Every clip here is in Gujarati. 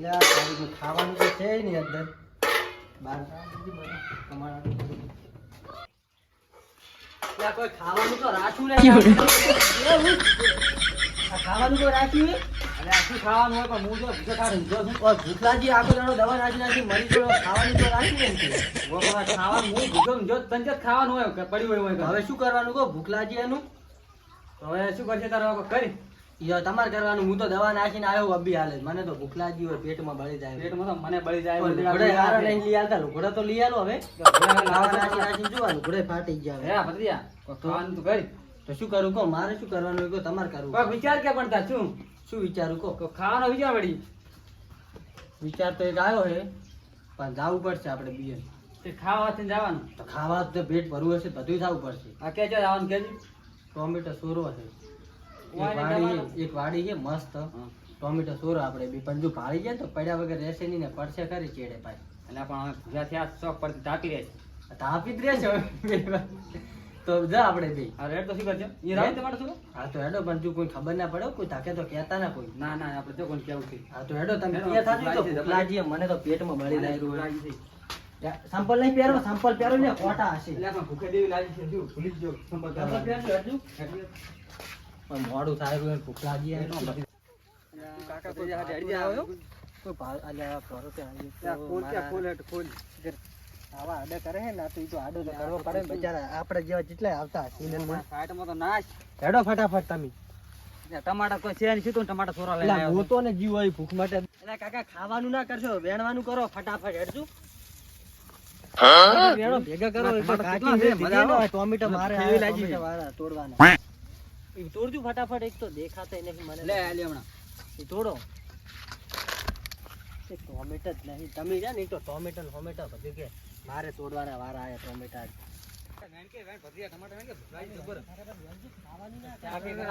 ખાવાનું તો છે નહીં અંદર બહાર કોઈ ખાવાનું તો રાખ્યું નહીં ખાવાનું તો રાખ્યું અને આખું ખાવાનું હોય પણ હું જો ભૂખો ખાવાનું ભૂખલાજી આખો દાડો દવા નાખી મરી ગયો ખાવાનું તો રાખ્યું ને ખાવાનું હું ભૂખો જો તંજત ખાવાનું હોય પડ્યું હોય હવે શું કરવાનું કહો ભૂખલાજી એનું હવે શું કરશે તારો કરી તમારે કરવાનું હું તો દવા નાખીને આવ્યો અભી હાલે મને તો ભૂખ લાગી હોય પેટમાં બળી જાય પેટમાં તો મને બળી જાય લઈ આવતા લુગડા તો લઈ આલો હવે લુગડે ફાટી ગયા હે ભત્રીજા ખાવાનું તો કરી તો શું કરું કહો મારે શું કરવાનું કહો તમારે કરવું વિચાર કે પણ તાર શું વિચારું કહો ખાવાનો વિચાર વળી વિચાર તો એક આવ્યો હે પણ જવું પડશે આપણે બીએ ખાવાથી જવાનું તો ખાવા તો પેટ ભરવું હશે બધું જવું પડશે આ કે જવાનું કે ટોમેટો સોરો હશે એક વાડી છે મસ્ત ટોમેટો સોરો આપણે બી પણ જો ભાળી જાય તો પડ્યા વગર રહેશે નહીં ને પડશે ખરી ચેડે પાછી એટલે પણ ભૂજા થયા શોખ પડતી તાપી રહેશે તાપી જ રહેશે તો જા આપણે બે રેડ તો શું કરજો એ રાઈ તમારે શું હા તો હેડો પણ જો કોઈ ખબર ના પડે કોઈ તાકે તો કહેતા ના કોઈ ના ના આપણે તો કોઈ કેવું છે હા તો હેડો તમે તૈયાર થાજો તો ભૂખ લાગી મને તો પેટમાં બળી લાગી સંપલ નહીં પહેરો સંપલ પહેરો ને કોટા હશે એટલે પણ ભૂખે દેવી લાગી છે જો ભૂલી જ જો સંપલ પહેરો હેડજો પણ મોડું થાય કોઈ ભૂખ લાગી કાકા કોઈ હાડે હડી આવ્યો કોઈ ભાવ અલ્યા ફરો તે ખોલ કે ખોલ આવા આડે કરે હે ના તો ઈ તો આડો તો કરવો પડે બચારા આપણે જેવા જેટલા આવતા સિઝનમાં ફાટમાં તો નાશ હેડો ફટાફટ તમે ટમાટા કોઈ છે નહીં સીધું ટમાટા થોરા લઈને આવ્યો હું તો ને જીવ હોય ભૂખ માટે એટલે કાકા ખાવાનું ના કરશો વેણવાનું કરો ફટાફટ હેડજો વેણો ભેગા કરો ટોમેટો મારે વાળા તોડવાના તોડજો ફટાફટ એક તો દેખાતા નહીં મને લે આલી હમણાં એ તોડો એક ટોમેટો જ નહીં તમે જા ને એક તો ટોમેટો બધું કે મારે તોડવાના વારા આયા ટોમેટા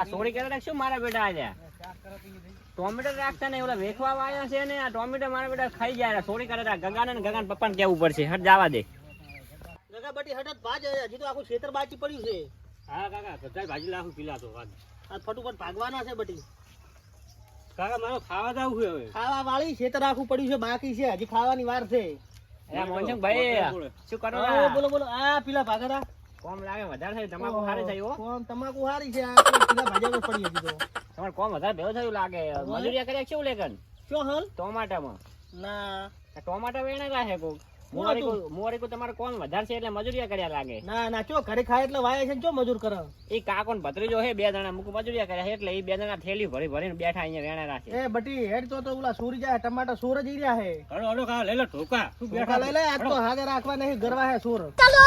સોરી કરે રાખશું મારા બેટા આજે ટોમેટો રાખતા ને ઓલા વેચવા આવ્યા છે ને આ ટોમેટો મારા બેટા ખાઈ જાય સોરી કરે ગગાને પપ્પાને કેવું પડશે હટ જવા દે ગગા બટી હટ ભાજ હજી તો આખું ખેતર બાકી પડ્યું છે હા કાકા બધા ભાજી લાખું પીલા તો વાત આ ફટુફટ ભાગવાના છે બટી કાકા મારો ખાવા જાવ છે હવે ખાવા વાળી ખેતર આખું પડ્યું છે બાકી છે હજી ખાવાની વાર છે એ મોનસંગ ભાઈ શું કરો બોલો આ પીલા ભાગરા કોમ લાગે વધારે થાય તમાકુ હારી થાય હો કોમ તમાકુ હારી છે આ પીલા ભાજામાં પડી હજી તો તમાર કોમ વધારે ભેળો થયું લાગે મજૂરિયા કર્યા કેવું લેકન શું હાલ ટોમાટામાં ના ટોમાટા વેણે રાખે કો મોરી કો તમારે કોમ વધારે છે એટલે મજૂરિયા કર્યા લાગે ના ના ચો ઘરે ખાય એટલે વાય છે ચો મજૂર કરે એ કાકો ને ભત્રીજો હે બે જણા મુક મજૂરિયા કર્યા એટલે એ બે જણા થેલી ભરી ભરીને બેઠા અહીંયા વેણે રાખે એ બટી હેડ તો ઓલા સૂરી જાય ટમાટા સૂર જ રહ્યા હે હડો હડો ખા લે લે ઠોકા તું બેઠા લઈ લે આ તો હાજર રાખવા નહીં ગરવા હે સૂર ચલો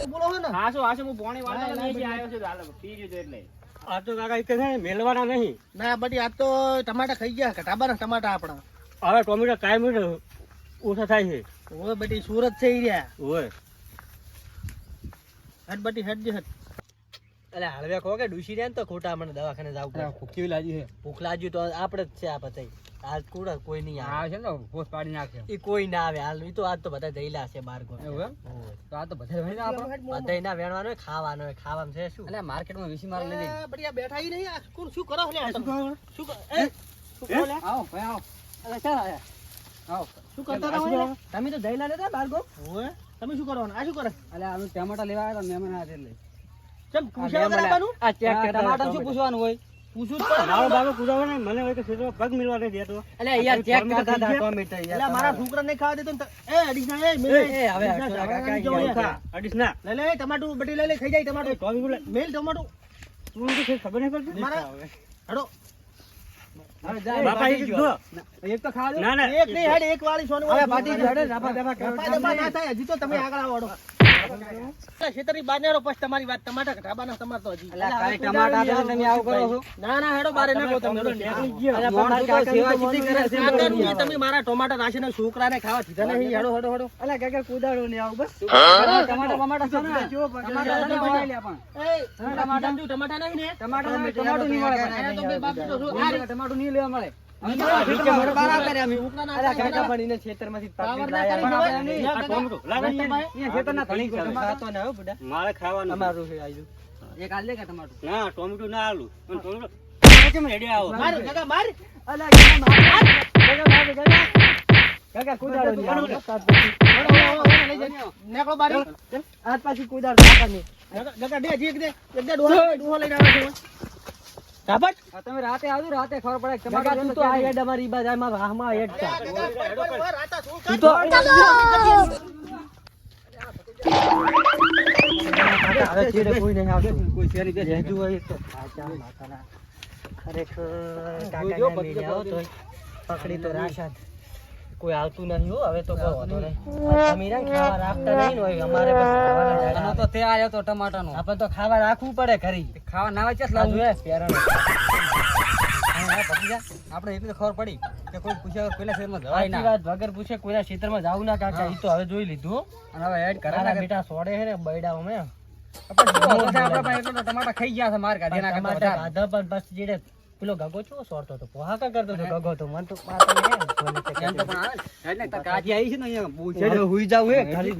બોલો હે ને હાસો હું પોણી વાળા નહીં આવ્યો છું હાલ પી ગયો એટલે આ તો કાકા એક છે મેલવાના નહીં ના બટી આ તો ટમાટા ખાઈ ગયા કટાબાના ટમાટા આપણા હવે ટોમેટો કાયમ ઓછા થાય છે ઓય બટી સુરત છે ઈ રહ્યા ઓય હટ બટી હટ જે હટ એટલે હળવે ખો કે ડુસી રહ્યા ને તો ખોટા મને દવાખાને જાવ પડે ભૂખ કેવી લાગી છે ભૂખ લાગી તો આપણે જ છે આ પતાઈ આજ કુડા કોઈ નહીં આવે છે ને પોસ પાડી નાખે ઈ કોઈ ના આવે હાલ ઈ તો આજ તો બધા જઈલા છે બાર ગો એવું તો આ તો બધા ભાઈ આપણે બધા ના વેણવાનો ખાવાનો ખાવાનું છે શું એટલે માર્કેટમાં વીસી માર લઈ જઈ બડિયા બેઠા ઈ નહીં આ કોણ શું કરો લે શું કરો એ શું કરો લે આવો ભાઈ આવો એટલે ચાલ આયા આવો શું કરતા રહો તમે તો જઈલા નતા બારગો ઓય તમે શું કરવાનું આ શું કરે અલે આ ટમાટા લેવા આવ્યા તો મહેમાન આ એટલે ચમ પૂછવા કરવાનું આ ચેક ટમાટા શું પૂછવાનું હોય પૂછું તો મારો બાબો પૂછાવે ને મને હોય કે સેજો પગ મિલવા દે દેતો અલે યાર ચેક કરતા હતા ટોમેટા યાર અલે મારા છોકરા ને ખાવા દેતો એ અડીસના એ મેલ એ હવે કાકા અડીસના લે લે ટમાટું બટી લે ખાઈ જાય ટમાટું ટોમેટું મેલ ટમાટું તું તો ખબર નહીં પડતી મારા હડો બાપા એક તો ખાવા દો ના ના એક નહીં હેડ એક વાળી સોનું હવે પાટી હેડ રાપા દબા ના થાય હજી તો તમે આગળ આવડો ખેતરી બાનેરો પછી તમારી વાત ટમાટા ઢાબાના તમાર તો હજી અલા કાઈ ટમાટા તો તમે આવ કરો છો ના ના હેડો બારે નાખો તમે નીકળી ગયો અલા મારા કાકા સેવા ચીટી કરે છે તમે મારા ટમાટા રાશીને છોકરાને ખાવા દીધા નહીં હેડો હેડો હેડો અલા કાકા કુદાડો ને આવ બસ ટમાટા ટમાટા છે ને જો ટમાટા નહીં મળે લે પણ એ ટમાટા જો ટમાટા નહીં ને ટમાટા ટમાટું નહીં મળે આ તો બે બાપ તો આ ટમાટું નહીં લેવા મળે મારે ખાવાનું અમારું છે આયુ એક આલે કે ટમાટું ના ટોમેટો ના આલુ ટોમેટો કેમ રેડી આવો માર કાકા માર અલા માર કાકા કુદાડો ની નેકળો બારી આજ પાછી કુદાડો કાકાની કાકા દે જીક દે એકદા ડોહો લઈને આવે છે કાપટ તમે રાતે આવજો રાતે ખબર પડે કાકા તું તો આ હેડ અમારી બાજ આમાં વાહમાં હેડ છે તું તો હવે ચીડે કોઈ નહીં આવતું કોઈ શેરી દે જેજુ હોય તો આચા માથાના ખરેખર કાકા ને આવો તો પકડી તો રાશાદ કોઈ આવતું નહીં હો હવે તો બહુ હતો નહીં સમીરા ખાવા રાખતા નહીં હોય અમારે બસ ખાવાના તો તે આયો તો ટમાટાનો આપણે તો ખાવા રાખવું પડે ઘરી ખાવા ના વેચસ લાવું હે પેરાનો આપણે એટલી ખબર પડી કે કોઈ પૂછે કોઈના ક્ષેત્રમાં જવાય ના વાત વગર પૂછે કોઈના ક્ષેત્રમાં જાવું ના કાકા ઈ તો હવે જોઈ લીધું અને હવે એડ કરાના બેટા સોડે હે ને બૈડા અમે આપણે ટમાટા ખાઈ ગયા છે માર કાઢી ના ટમાટા આધા પણ બસ જીડે પેલો ગગો છો સોડતો તો પોહા કા કરતો તો ગગો તો મન તો પાતો ને એમ તો પણ આવે ને કાજી આવી છે ને અહીંયા પૂછે હુઈ જાવ હે ખાલી